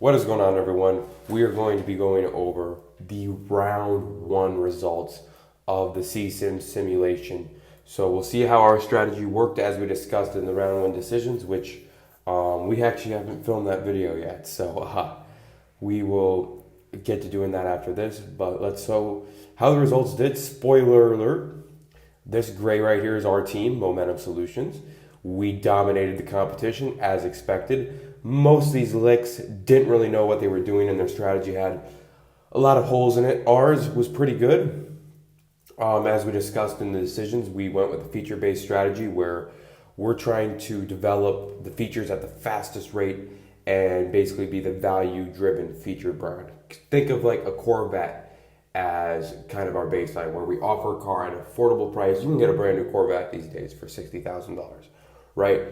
What is going on, everyone? We are going to be going over the round one results of the Cesim simulation. So we'll see how our strategy worked as we discussed in the round one decisions, which we actually haven't filmed that video yet. So we will get to doing that after this. But how the results did. Spoiler alert. This gray right here is our team, Momentum Solutions. We dominated the competition as expected. Most of these licks didn't really know what they were doing, and their strategy had a lot of holes in it. Ours was pretty good. As we discussed in the decisions, we went with a feature-based strategy where we're trying to develop the features at the fastest rate and basically be the value-driven feature brand. Think of like a Corvette as kind of our baseline, where we offer a car at an affordable price. You can get a brand new Corvette these days for $60,000, right?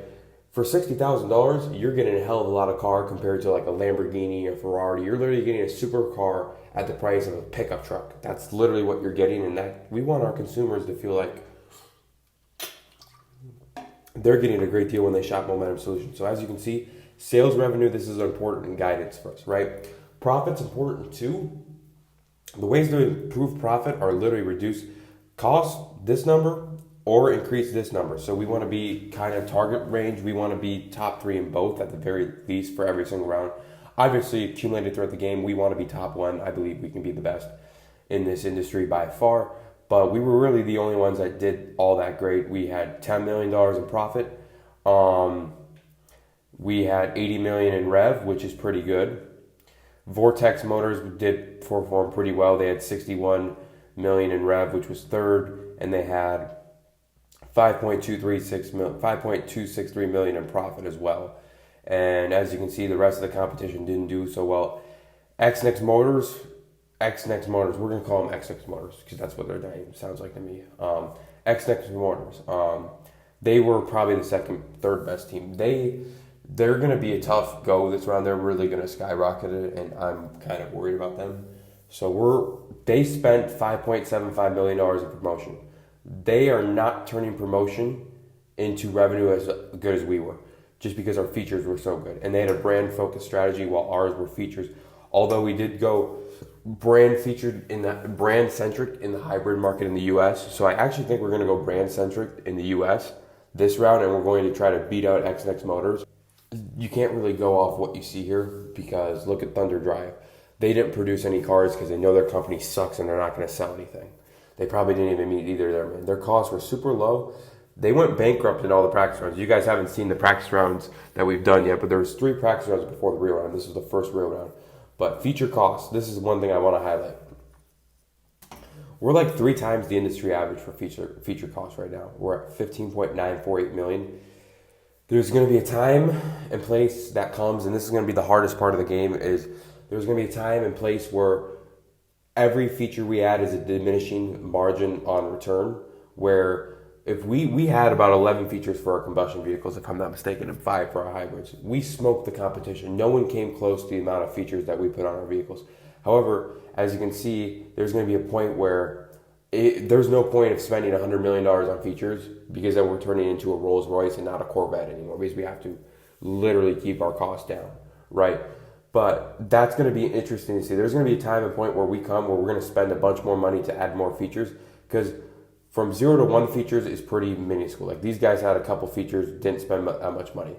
For $60,000, you're getting a hell of a lot of car compared to like a Lamborghini or Ferrari. You're literally getting a supercar at the price of a pickup truck. That's literally what you're getting, and that we want our consumers to feel like they're getting a great deal when they shop Momentum Solutions. So as you can see, sales revenue, this is important guidance for us, right? Profit's important too. The ways to improve profit are literally reduce cost, this number, or increase this number. So we want to be kind of target range. We want to be top three in both at the very least for every single round. Obviously, accumulated throughout the game, we want to be top one. I believe we can be the best in this industry by far. But we were really the only ones that did all that great. We had $10 million in profit. We had $80 million in rev, which is pretty good. Vortex Motors did perform pretty well. They had $61 million in rev, which was third, and they had $5.263 million in profit as well. And as you can see, the rest of the competition didn't do so well. Xnex Motors, we're going to call them Xnex Motors because that's what their name sounds like to me. Xnex Motors, they were probably the third best team. They're going to be a tough go this round. They're really going to skyrocket it, and I'm kind of worried about them. So they spent $5.75 million in promotion. They are not turning promotion into revenue as good as we were, just because our features were so good. And they had a brand-focused strategy while ours were features. Although we did go brand-centric in the hybrid market in the U.S. So I actually think we're going to go brand-centric in the U.S. this round, and we're going to try to beat out Xnex Motors. You can't really go off what you see here because look at Thunder Drive. They didn't produce any cars because they know their company sucks and they're not going to sell anything. They probably didn't even meet either of them. Their costs were super low. They went bankrupt in all the practice rounds. You guys haven't seen the practice rounds that we've done yet, but there was 3 practice rounds before the real round. This is the first real round. But feature costs, this is one thing I want to highlight. We're like 3 times the industry average for feature costs right now. We're at $15.948 million. There's going to be a time and place that comes, and this is going to be the hardest part of the game, is there's going to be a time and place where every feature we add is a diminishing margin on return, where if we had about 11 features for our combustion vehicles, if I'm not mistaken, and 5 for our hybrids. We smoked the competition. No one came close to the amount of features that we put on our vehicles. However, as you can see, there's going to be a point where there's no point of spending $100 million on features because then we're turning into a Rolls Royce and not a Corvette anymore because we have to literally keep our costs down, right? But that's going to be interesting to see. There's going to be a time and point where we're going to spend a bunch more money to add more features because from 0 to 1 features is pretty minuscule. Like these guys had a couple features, didn't spend that much money.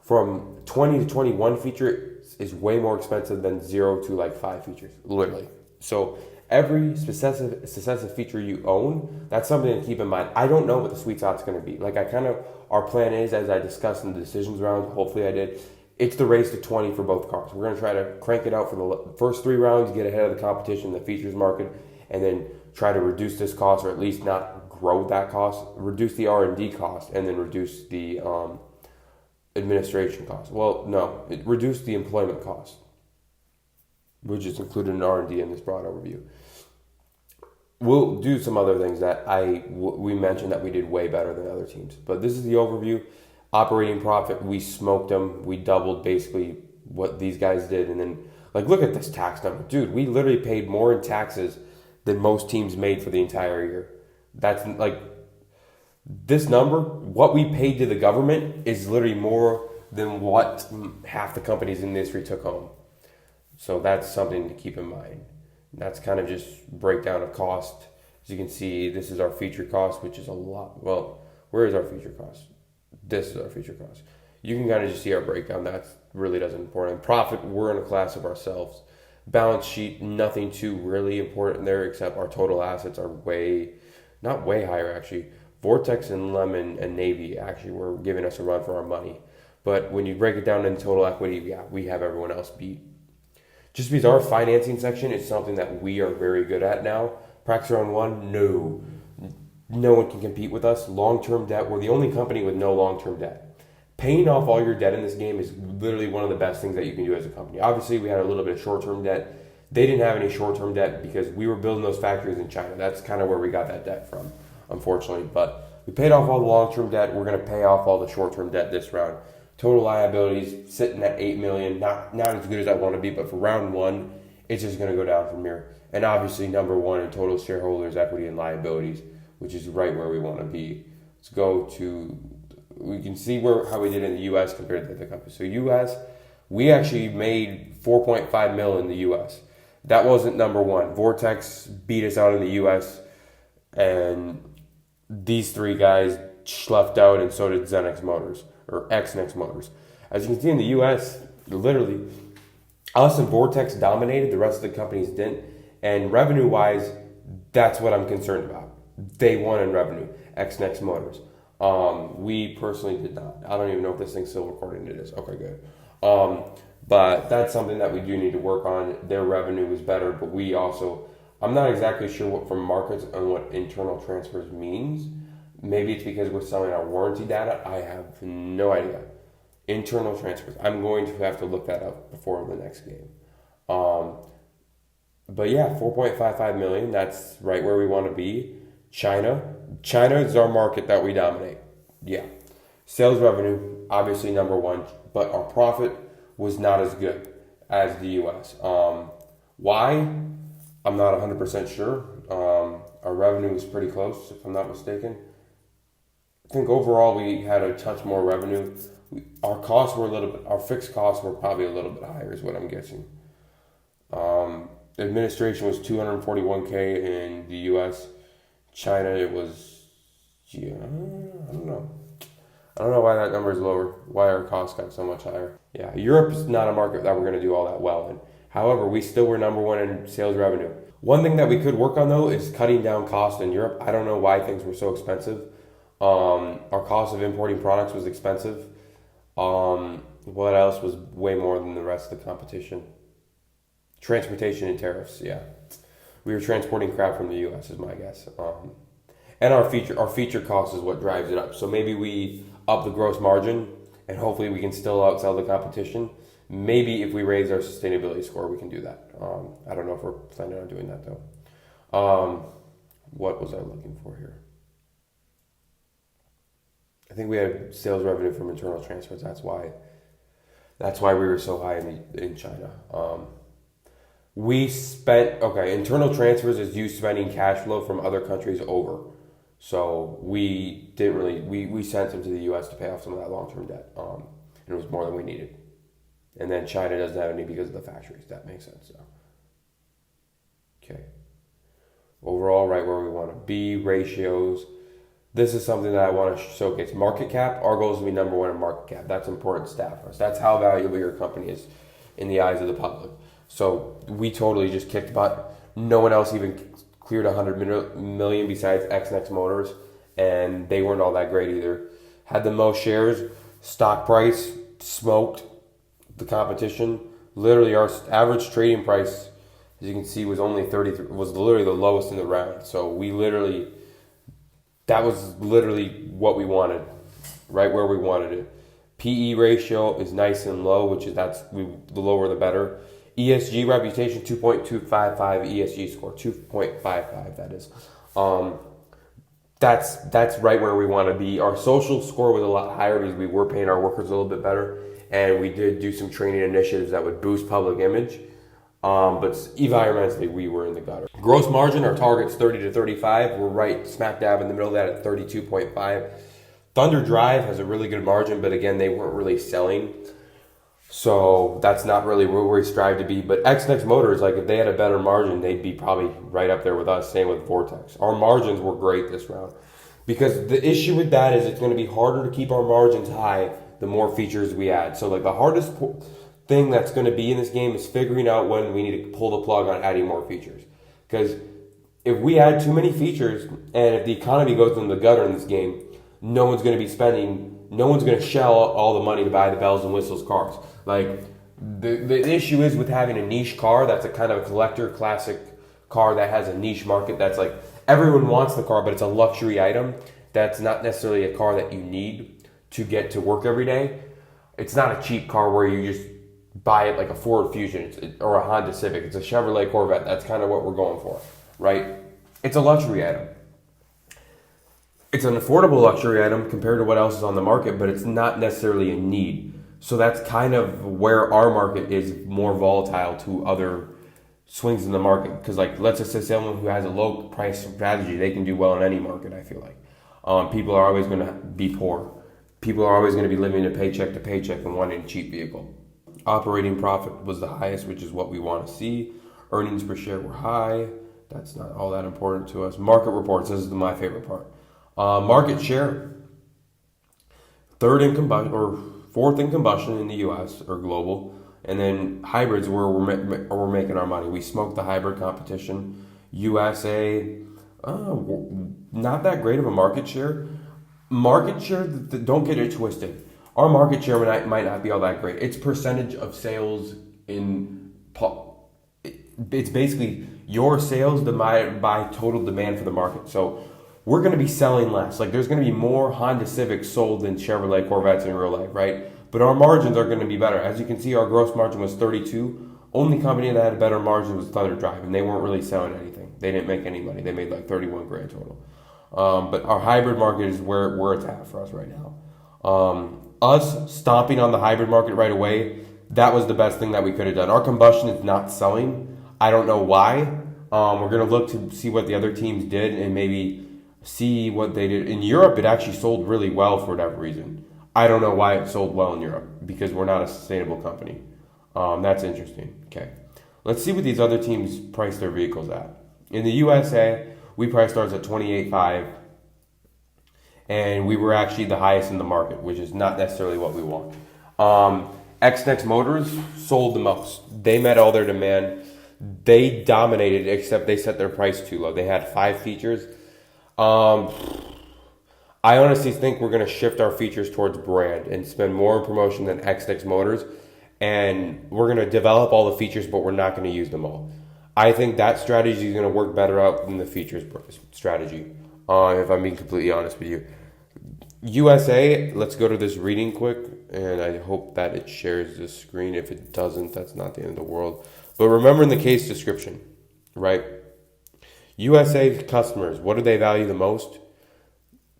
From 20 to 21 features is way more expensive than 0 to like 5 features, literally. So every successive feature you own, that's something to keep in mind. I don't know what the sweet spot's going to be. Like our plan is, as I discussed in the decisions round, hopefully I did, it's the race to 20 for both cars. We're going to try to crank it out for the first 3 rounds, get ahead of the competition, the features market, and then try to reduce this cost, or at least not grow that cost, reduce the R&D cost, and then reduce the administration cost. Well, no, reduce the employment cost, which is included in R&D in this broad overview. We'll do some other things that we mentioned that we did way better than other teams. But this is the overview. Operating profit, we smoked them. We doubled basically what these guys did. And then, like, look at this tax number. Dude, we literally paid more in taxes than most teams made for the entire year. That's like, this number, what we paid to the government is literally more than what half the companies in the industry took home. So that's something to keep in mind. And that's kind of just breakdown of cost. As you can see, this is our feature cost, which is a lot. Well, where is our feature cost? This is our feature cost. You can kind of just see our breakdown. That really doesn't important. Profit, we're in a class of ourselves. Balance sheet, nothing too really important there, except our total assets are not way higher actually. Vortex and Lemon and Navy actually were giving us a run for our money. But when you break it down in total equity, yeah, we have everyone else beat. Just because our financing section is something that we are very good at now. Practice Rd.1, no. No one can compete with us. Long-term debt, we're the only company with no long-term debt. Paying off all your debt in this game is literally one of the best things that you can do as a company. Obviously, we had a little bit of short-term debt. They didn't have any short-term debt because we were building those factories in China. That's kind of where we got that debt from, unfortunately. But we paid off all the long-term debt. We're going to pay off all the short-term debt this round. Total liabilities sitting at $8 million. Not as good as I want to be, but for round one, it's just going to go down from here. And obviously, number one in total shareholders' equity and liabilities, which is right where we want to be. Let's go to, we can see how we did in the U.S. compared to the other companies. So U.S., we actually made $4.5 million in the U.S. That wasn't number one. Vortex beat us out in the U.S. and these three guys schlepped out, and so did Xenex Motors or Xnex Motors. As you can see in the U.S., literally, us and Vortex dominated. The rest of the companies didn't. And revenue-wise, that's what I'm concerned about. They won in revenue. Xnex Motors. We personally did not. I don't even know if this thing's still recording. It is. Okay, good. But that's something that we do need to work on. Their revenue was better, but we also, I'm not exactly sure what from markets and what internal transfers means. Maybe it's because we're selling our warranty data. I have no idea. Internal transfers. I'm going to have to look that up before the next game. But yeah, 4.55 million. That's right where we want to be. China is our market that we dominate. Yeah. Sales revenue, obviously number one, but our profit was not as good as the U.S. Why? I'm not 100% sure. Our revenue was pretty close, if I'm not mistaken. I think overall we had a touch more revenue. Our costs were our fixed costs were probably a little bit higher, is what I'm guessing. Administration was $241K in the U.S. China, it was, I don't know. I don't know why that number is lower, why our costs got so much higher. Yeah, Europe is not a market that we're going to do all that well in. However, we still were number one in sales revenue. One thing that we could work on, though, is cutting down costs in Europe. I don't know why things were so expensive. Our cost of importing products was expensive. What else was way more than the rest of the competition? Transportation and tariffs, yeah. We were transporting crap from the U.S. is my guess. And our feature cost is what drives it up. So maybe we up the gross margin, and hopefully we can still outsell the competition. Maybe if we raise our sustainability score, we can do that. I don't know if we're planning on doing that, though. What was I looking for here? I think we had sales revenue from internal transfers. That's why we were so high in China. We spent, internal transfers is you spending cash flow from other countries over. So we didn't really, we sent them to the U.S. to pay off some of that long-term debt. And it was more than we needed. And then China doesn't have any because of the factories. That makes sense. So. Okay. Overall, right where we want to be, ratios. This is something that I want to showcase. Market cap, our goal is to be number one in market cap. That's important stat for us. That's how valuable your company is in the eyes of the public. So we totally just kicked butt. No one else even cleared 100 million besides Xnex Motors, and they weren't all that great either. Had the most shares, stock price smoked the competition. Literally, our average trading price, as you can see, was only 33. Was literally the lowest in the round. So that was literally what we wanted, right where we wanted it. PE ratio is nice and low, which is the lower the better. ESG reputation 2.255 ESG score 2.55 that is. That's right where we want to be. Our social score was a lot higher because we were paying our workers a little bit better, and we did do some training initiatives that would boost public image. But environmentally, we were in the gutter. Gross margin, our target's 30 to 35. We're right smack dab in the middle of that at 32.5. Thunder Drive has a really good margin, but again, they weren't really selling. So that's not really where we strive to be. But X Motors, like if they had a better margin, they'd be probably right up there with us. Same with Vortex. Our margins were great this round because the issue with that is it's going to be harder to keep our margins high the more features we add. So like the hardest thing that's going to be in this game is figuring out when we need to pull the plug on adding more features. Because if we add too many features and if the economy goes in the gutter in this game, no one's going to be spending. No one's going to shell all the money to buy the bells and whistles cars. Like the issue is with having a niche car that's a kind of a collector classic car that has a niche market that's like everyone wants the car, but it's a luxury item that's not necessarily a car that you need to get to work every day. It's not a cheap car where you just buy it like a Ford Fusion or a Honda Civic. It's a Chevrolet Corvette. That's kind of what we're going for, right? It's a luxury item. It's an affordable luxury item compared to what else is on the market, but it's not necessarily a need. So that's kind of where our market is more volatile to other swings in the market. Because like, let's just say someone who has a low price strategy, they can do well in any market, I feel like. People are always going to be poor. People are always going to be living a paycheck to paycheck and wanting a cheap vehicle. Operating profit was the highest, which is what we want to see. Earnings per share were high. That's not all that important to us. Market reports, this is my favorite part. Market share, fourth in combustion in the U.S. or global, and then hybrids where we're making our money. We smoked the hybrid competition. USA, not that great of a market share. Market share, don't get it twisted. Our market share might not be all that great. It's percentage of sales it's basically your sales divided by total demand for the market. So we're going to be selling less. Like there's going to be more Honda Civics sold than Chevrolet Corvettes in real life, right? But our margins are going to be better. As you can see, our gross margin was 32. Only company that had a better margin was Thunder Drive, and they weren't really selling anything. They didn't make any money. They made like 31 grand total. But our hybrid market is where it's at for us right now. Us stomping on the hybrid market right away, that was the best thing that we could have done. Our combustion is not selling. I don't know why. We're going to look to see what the other teams did and maybe see what they did. In Europe, it actually sold really well for whatever reason. I don't know why it sold well in Europe because we're not a sustainable company. That's interesting. Okay. Let's see what these other teams price their vehicles at. In the USA, we priced ours at $28,500, and we were actually the highest in the market, which is not necessarily what we want. X Motors sold the most. They met all their demand. They dominated, except they set their price too low. They had 5 features. I honestly think we're going to shift our features towards brand and spend more on promotion than X Motors. And we're going to develop all the features, but we're not going to use them all. I think that strategy is going to work better out than the features strategy, if I'm being completely honest with you. USA, let's go to this reading quick, and I hope that it shares the screen. If it doesn't, that's not the end of the world. But remember in the case description, right? USA customers, what do they value the most?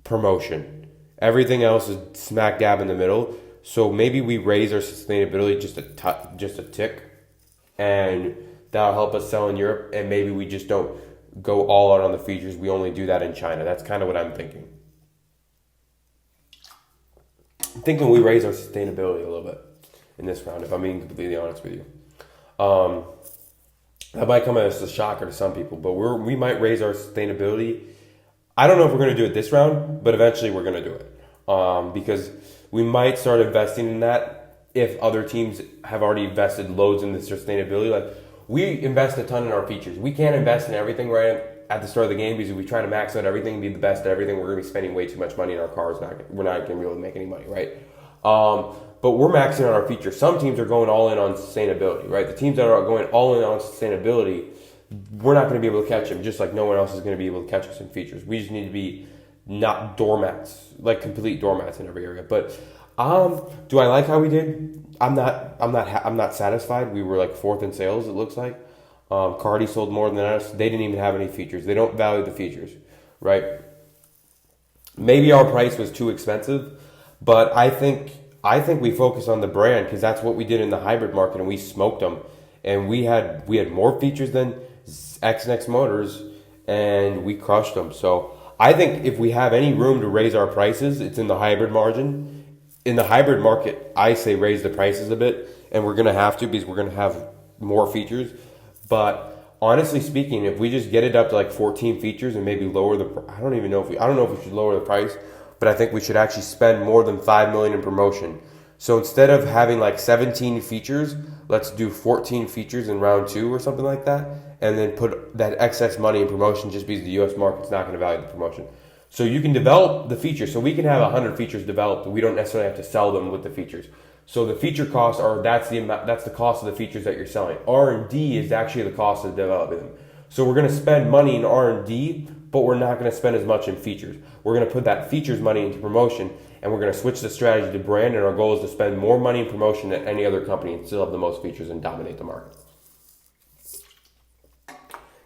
Promotion. Everything else is smack dab in the middle. So maybe we raise our sustainability just a tick, and that'll help us sell in Europe. And maybe we just don't go all out on the features. We only do that in China. That's kind of what I'm thinking. I'm thinking we raise our sustainability a little bit in this round, if I'm being completely honest with you. That might come as a shocker to some people, but we might raise our sustainability. I don't know if we're going to do it this round, but eventually we're going to do it. Because we might start investing in that if other teams have already invested loads in the sustainability. Like, we invest a ton in our features. We can't invest in everything right at the start of the game because if we try to max out everything and be the best at everything, we're going to be spending way too much money in our cars. We're not going to be able to make any money, right? But we're maxing out our features. Some teams are going all in on sustainability, right? The teams that are going all in on sustainability, we're not going to be able to catch them, just like no one else is going to be able to catch us in features. We just need to be not doormats, like complete doormats in every area. But do I like how we did? I'm not satisfied. We were like 4th in sales, it looks like. Cardi sold more than us. They didn't even have any features. They don't value the features, right? Maybe our price was too expensive, but I think we focus on the brand because that's what we did in the hybrid market, and we smoked them. And we had more features than X Motors, and we crushed them. So I think if we have any room to raise our prices, it's in the hybrid margin. In the hybrid market, I say raise the prices a bit. and we're going to have to because we're going to have more features. But honestly speaking, if we just get it up to like 14 features and maybe lower the, I don't know if we should lower the price, but I think we should actually spend more than $5 million in promotion. So instead of having like 17 features, let's do 14 features in round 2 or something like that, and then put that excess money in promotion just because the U.S. market's not going to value the promotion. So you can develop the features. So we can have 100 features developed, but we don't necessarily have to sell them with the features. So the feature costs that's the cost of the features that you're selling. R&D is actually the cost of developing them. So we're going to spend money in R&D, but we're not going to spend as much in features. We're going to put that features money into promotion, and we're going to switch the strategy to brand, and our goal is to spend more money in promotion than any other company and still have the most features and dominate the market.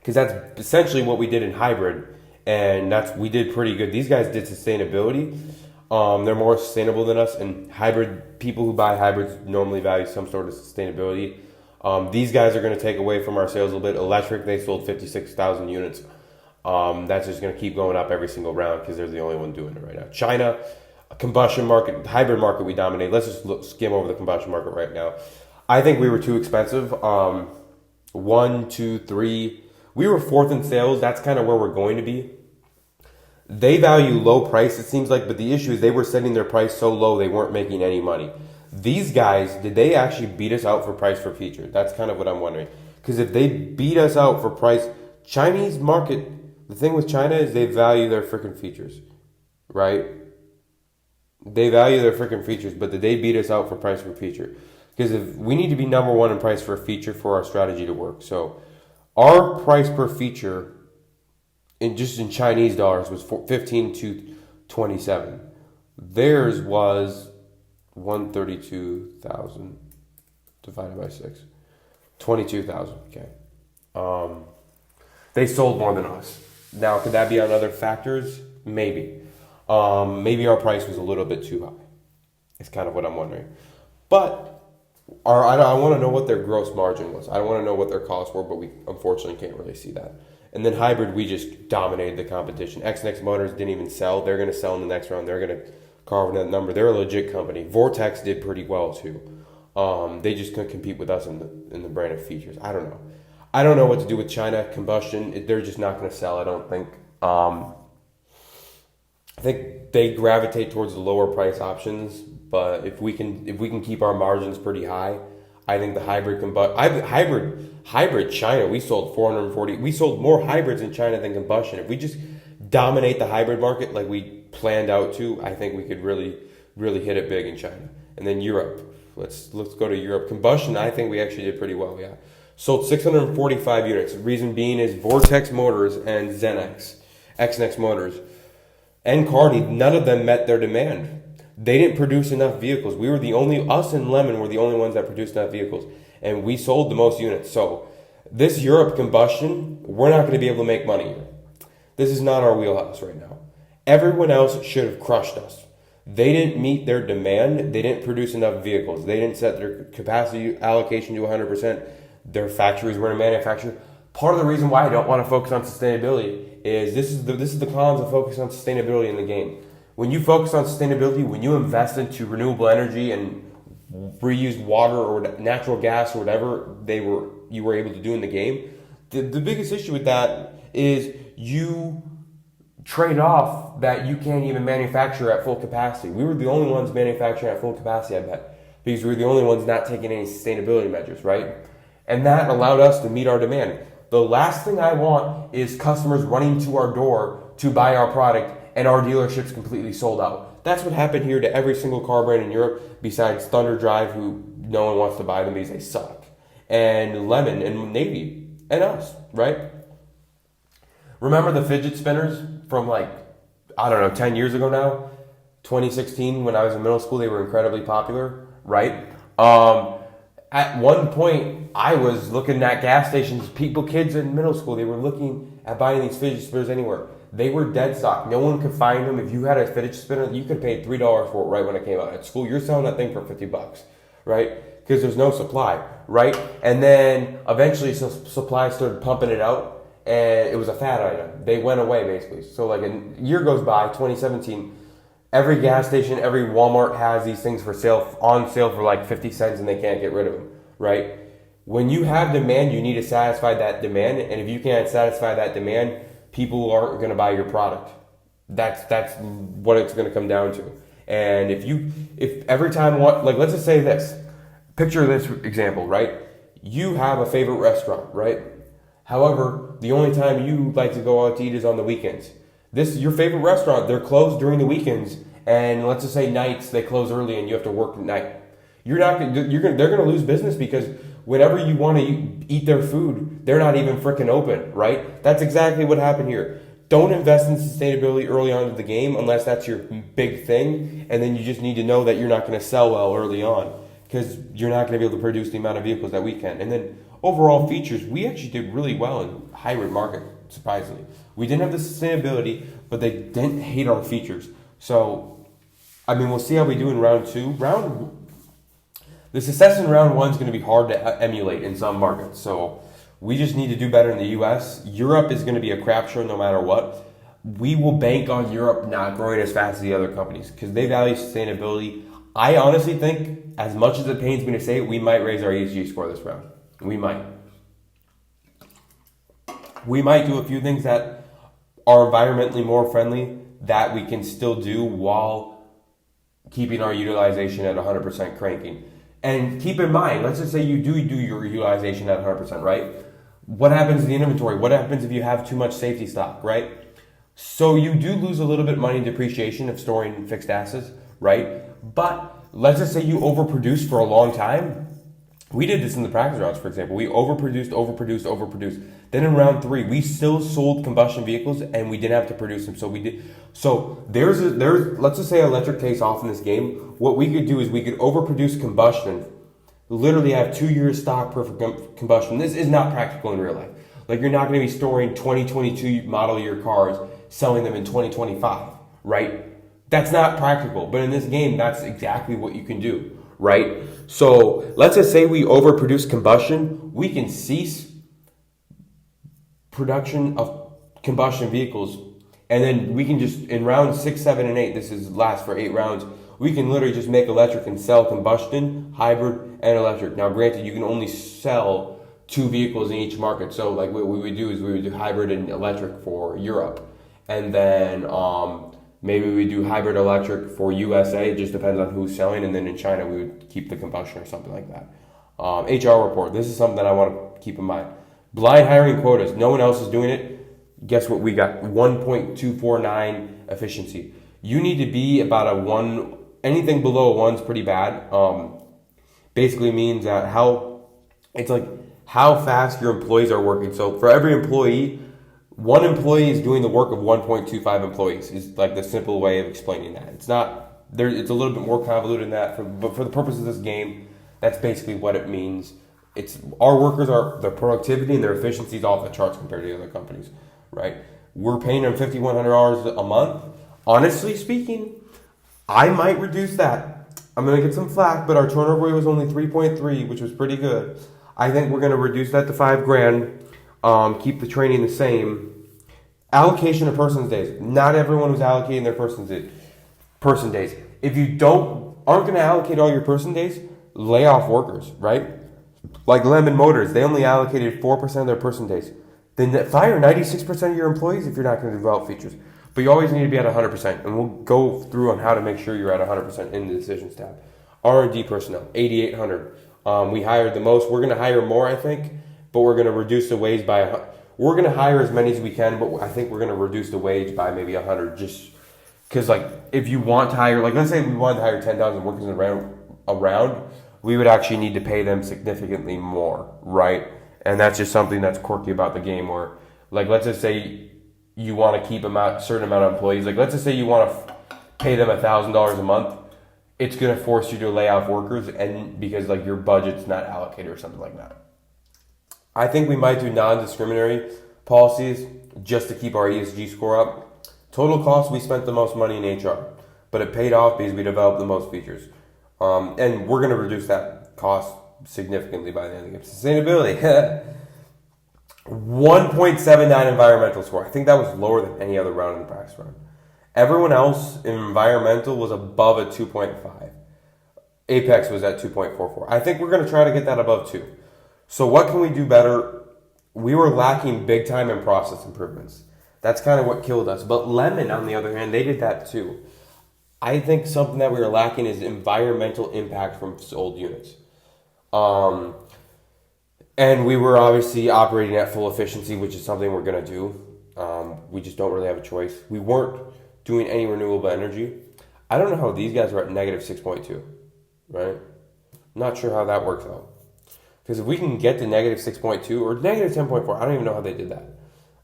Because that's essentially what we did in hybrid, and we did pretty good. These guys did sustainability. They're more sustainable than us, and people who buy hybrids normally value some sort of sustainability. These guys are going to take away from our sales a little bit. Electric, they sold 56,000 units. That's just going to keep going up every single round because they're the only one doing it right now. China, combustion market, hybrid market, we dominate. Let's just skim over the combustion market right now. I think we were too expensive. 1, 2, 3. We were 4th in sales. That's kind of where we're going to be. They value low price, it seems like, but the issue is they were setting their price so low they weren't making any money. These guys, did they actually beat us out for price for feature? That's kind of what I'm wondering. Because if they beat us out for price, Chinese market, the thing with China is they value their freaking features, right? They value their freaking features, but did they beat us out for price for feature? Because if we need to be number 1 in price for a feature for our strategy to work. So our price per feature in Chinese dollars was 15 to 27. Theirs was 132,000 divided by 6. 22,000, okay. They sold more than us. Now, could that be on other factors? Maybe. Maybe our price was a little bit too high. It's kind of what I'm wondering. But I want to know what their gross margin was. I don't want to know what their costs were, but we unfortunately can't really see that. And then hybrid, we just dominated the competition. Xnex Motors didn't even sell. They're going to sell in the next round. They're going to carve that number. They're a legit company. Vortex did pretty well too. They just couldn't compete with us in the brand of features. I don't know. I don't know what to do with China combustion. They're just not going to sell, I don't think. I think they gravitate towards the lower price options. But if we can keep our margins pretty high, I think the hybrid China, we sold 440. We sold more hybrids in China than combustion. If we just dominate the hybrid market like we planned out to, I think we could really, really hit it big in China. And then Europe. Let's go to Europe. Combustion, I think we actually did pretty well, yeah. Sold 645 units. The reason being is Vortex Motors and Xnex Motors, and Cardi, none of them met their demand. They didn't produce enough vehicles. Us and Lemon were the only ones that produced enough vehicles. And we sold the most units. So this Europe combustion, we're not going to be able to make money here. This is not our wheelhouse right now. Everyone else should have crushed us. They didn't meet their demand. They didn't produce enough vehicles. They didn't set their capacity allocation to 100%. Their factories were in manufacture. Part of the reason why I don't want to focus on sustainability is this is the cons of focusing on sustainability in the game. When you focus on sustainability, when you invest into renewable energy and reuse water or natural gas or whatever you were able to do in the game, the biggest issue with that is you trade off that you can't even manufacture at full capacity. We were the only ones manufacturing at full capacity, I bet, because we were the only ones not taking any sustainability measures, right? And that allowed us to meet our demand. The last thing I want is customers running to our door to buy our product and our dealership's completely sold out. That's what happened here to every single car brand in Europe besides Thunder Drive, who no one wants to buy them because they suck, and Lemon and Navy and us, right? Remember the fidget spinners from 10 years ago now? 2016, when I was in middle school, they were incredibly popular, right? At one point, I was looking at gas stations, kids in middle school, they were looking at buying these fidget spinners anywhere. They were dead stock. No one could find them. If you had a fidget spinner, you could pay $3 for it right when it came out. At school, you're selling that thing for $50, right? Because there's no supply, right? And then eventually supply started pumping it out, and it was a fad item. They went away, basically. So like a year goes by, 2017, Every gas station, every Walmart has these things for sale, on sale for like 50 cents, and they can't get rid of them, right? When you have demand, you need to satisfy that demand, and if you can't satisfy that demand, people aren't going to buy your product. That's what it's going to come down to. And if every time like let's just say this, picture this example, right? You have a favorite restaurant, right? However, the only time you like to go out to eat is on the weekends. Your favorite restaurant, they're closed during the weekends, and let's just say nights they close early and you have to work at night. They're gonna lose business because whenever you want to eat their food, they're not even freaking open, right? That's exactly what happened here. Don't invest in sustainability early on in the game unless that's your big thing, and then you just need to know that you're not going to sell well early on because you're not going to be able to produce the amount of vehicles that we can. And then overall features, we actually did really well in hybrid market, surprisingly. We didn't have the sustainability, but they didn't hate our features. So, I mean, we'll see how we do in round 2. The success in round 1 is going to be hard to emulate in some markets. So we just need to do better in the US. Europe is going to be a crap show no matter what. We will bank on Europe not growing as fast as the other companies because they value sustainability. I honestly think, as much as it pains me to say it, we might raise our ESG score this round. We might. We might do a few things that are environmentally more friendly that we can still do while keeping our utilization at 100% cranking. And keep in mind, let's just say you do your utilization at 100%, right? What happens to the inventory? What happens if you have too much safety stock, right? So you do lose a little bit of money in depreciation of storing fixed assets, right? But let's just say you overproduce for a long time. We did this in the practice rounds, for example. We overproduced. Then in round 3, we still sold combustion vehicles and we didn't have to produce them. So we did. So there's let's just say electric takes off in this game. What we could do is we could overproduce combustion, literally have 2 years stock per combustion. This is not practical in real life. Like, you're not going to be storing 2022 model year cars, selling them in 2025, right? That's not practical. But in this game, that's exactly what you can do. Right? So let's just say we overproduce combustion. We can cease production of combustion vehicles. And then we can just, in rounds 6, 7, and 8, this is last for 8 rounds, we can literally just make electric and sell combustion, hybrid, and electric. Now, granted, you can only sell 2 vehicles in each market. So like what we would do is we would do hybrid and electric for Europe. And then maybe we do hybrid electric for USA. It just depends on who's selling. And then in China, we would keep the combustion or something like that. HR report. This is something that I want to keep in mind. Blind hiring quotas. No one else is doing it. Guess what we got? 1.249 efficiency. You need to be about a 1. Anything below a 1 is pretty bad. Basically means that how fast your employees are working. So for every employee, 1 employee is doing the work of 1.25 employees is like the simple way of explaining that. It's not there. It's a little bit more convoluted than that. But for the purpose of this game, that's basically what it means. It's our workers their productivity and their efficiency is off the charts compared to the other companies, right? We're paying them $5,100 a month. Honestly speaking, I might reduce that. I'm gonna get some flack, but our turnover rate was only 3.3, which was pretty good. I think we're gonna reduce that to $5,000. Keep the training the same. Allocation of person's days. Not everyone was allocating their person days. If you aren't going to allocate all your person days, lay off workers, right? Like Lemon Motors, they only allocated 4% of their person days. Then fire 96% of your employees if you're not going to develop features. But you always need to be at 100%, and we'll go through on how to make sure you're at 100% in the decisions tab. R&D personnel, 8,800. We hired the most. We're going to hire more, I think. But we're going to reduce the wage by. We're going to hire as many as we can, but I think we're going to reduce the wage by maybe 100. Just because, like, if you want to hire, like, let's say we wanted to hire 10,000 workers around, we would actually need to pay them significantly more, right? And that's just something that's quirky about the game. Where, like, let's just say you want to keep a certain amount of employees. Like, let's just say you want to pay them $1,000 a month. It's going to force you to lay off workers, and because like your budget's not allocated or something like that. I think we might do non-discriminatory policies just to keep our ESG score up. Total cost, we spent the most money in HR, but it paid off because we developed the most features. And we're going to reduce that cost significantly by the end of the game. Sustainability, 1.79 environmental score. I think that was lower than any other round in the practice round. Everyone else in environmental was above a 2.5. Apex was at 2.44. I think we're going to try to get that above 2. So what can we do better? We were lacking big time in process improvements. That's kind of what killed us. But Lemon, on the other hand, they did that too. I think something that we were lacking is environmental impact from sold units. And we were obviously operating at full efficiency, which is something we're going to do. We just don't really have a choice. We weren't doing any renewable energy. I don't know how these guys are at negative 6.2, right? Not sure how that works out. Because if we can get to negative 6.2 or negative 10.4, I don't even know how they did that.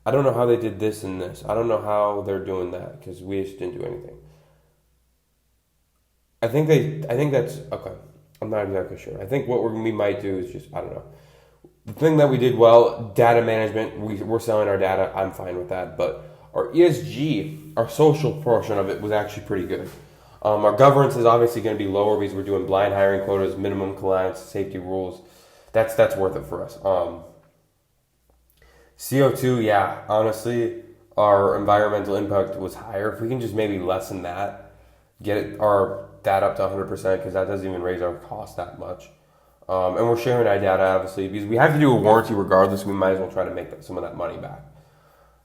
I don't know how they did this and this. I don't know how they're doing that because we just didn't do anything. I think that's, okay. I'm not exactly sure. I think what we might do is just, I don't know. The thing that we did well, data management, we're selling our data. I'm fine with that. But our ESG, our social portion of it was actually pretty good. Our governance is obviously going to be lower because we're doing blind hiring quotas, minimum compliance, safety rules. That's worth it for us. CO2, yeah, honestly, our environmental impact was higher. If we can just maybe lessen that, get our data up to 100%, because that doesn't even raise our cost that much. And we're sharing our data, obviously, because we have to do a warranty regardless. We might as well try to make some of that money back.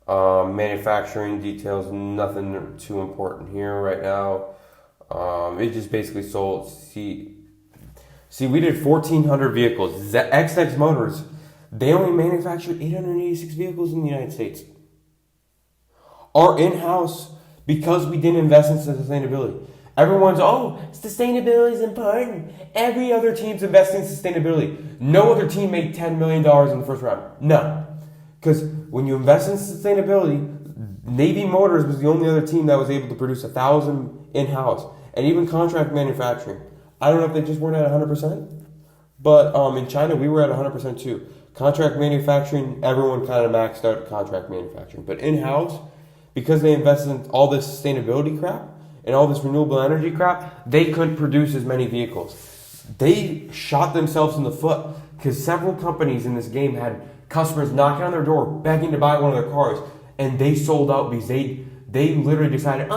Manufacturing details, nothing too important here right now. It just basically sold. See, we did 1,400 vehicles. XX Motors, they only manufactured 886 vehicles in the United States. Our in-house, because we didn't invest in sustainability. Everyone's, sustainability is important. Every other team's investing in sustainability. No other team made $10 million in the first round. No. Because when you invest in sustainability, Navy Motors was the only other team that was able to produce 1,000 in-house. And even contract manufacturing. I don't know if they just weren't at 100%. But in China, we were at 100% too. Contract manufacturing, everyone kind of maxed out contract manufacturing. But in-house, because they invested in all this sustainability crap, and all this renewable energy crap, they couldn't produce as many vehicles. They shot themselves in the foot because several companies in this game had customers knocking on their door, begging to buy one of their cars, and they sold out because they literally decided,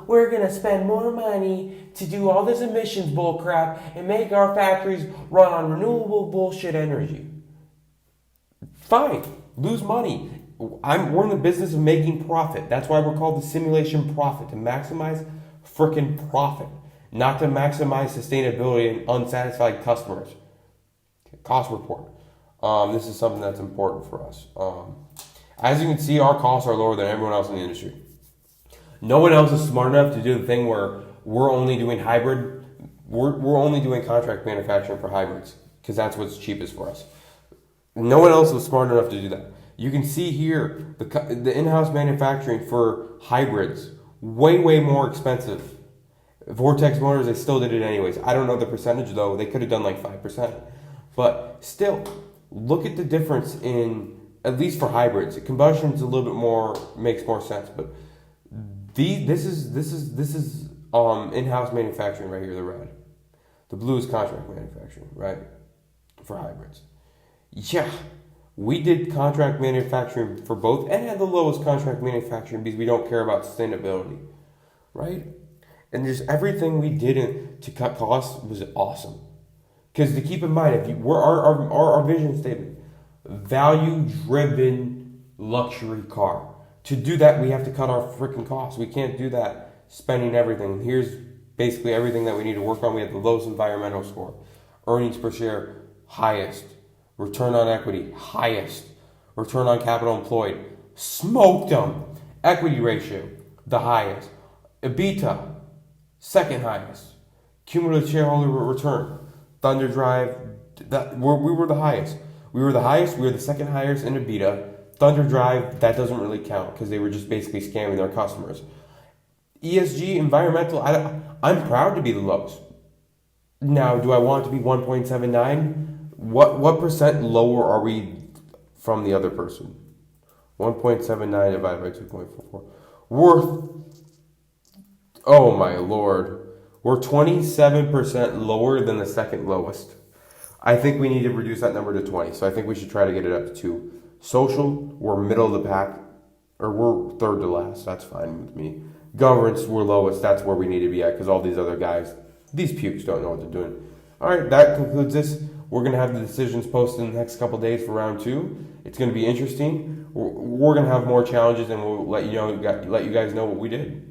we're going to spend more money to do all this emissions bull crap and make our factories run on renewable bullshit energy. Fine, lose money. We're in the business of making profit. That's why we're called the simulation profit, to maximize freaking profit, not to maximize sustainability and unsatisfied customers. Cost report. This is something that's important for us. As you can see, our costs are lower than everyone else in the industry. No one else is smart enough to do the thing where we're only doing hybrid. We're only doing contract manufacturing for hybrids because that's what's cheapest for us. No one else was smart enough to do that. You can see here the in-house manufacturing for hybrids, way more expensive. Vortex Motors, they still did it anyways. I don't know the percentage though. They could have done like 5%. But still, look at the difference in, at least for hybrids. Combustion's a little bit more, makes more sense. But this is in-house manufacturing right here, the red. The blue is contract manufacturing, right? For hybrids. Yeah. We did contract manufacturing for both and had the lowest contract manufacturing because we don't care about sustainability, right? And just everything we did to cut costs was awesome. Because to keep in mind, our vision statement, value-driven luxury car. To do that, we have to cut our freaking costs. We can't do that spending everything. Here's basically everything that we need to work on. We have the lowest environmental score, earnings per share, highest. Return on equity, highest. Return on capital employed, smoked them. Equity ratio, the highest. EBITDA, second highest. Cumulative shareholder return, Thunder Drive, we were the highest. We were the second highest in EBITDA. Thunder Drive, that doesn't really count because they were just basically scamming their customers. ESG, environmental, I'm proud to be the lowest. Now, do I want it to be 1.79? What percent lower are we from the other person? 1.79 divided by 2.44. Oh my lord. We're 27% lower than the second lowest. I think we need to reduce that number to 20. So I think we should try to get it up to 2. Social, we're middle of the pack. Or we're third to last. That's fine with me. Governance, we're lowest. That's where we need to be at because all these other guys, these pukes don't know what they're doing. All right, that concludes this. We're going to have the decisions posted in the next couple days for round 2. It's going to be interesting. We're going to have more challenges, and we'll let you guys know what we did.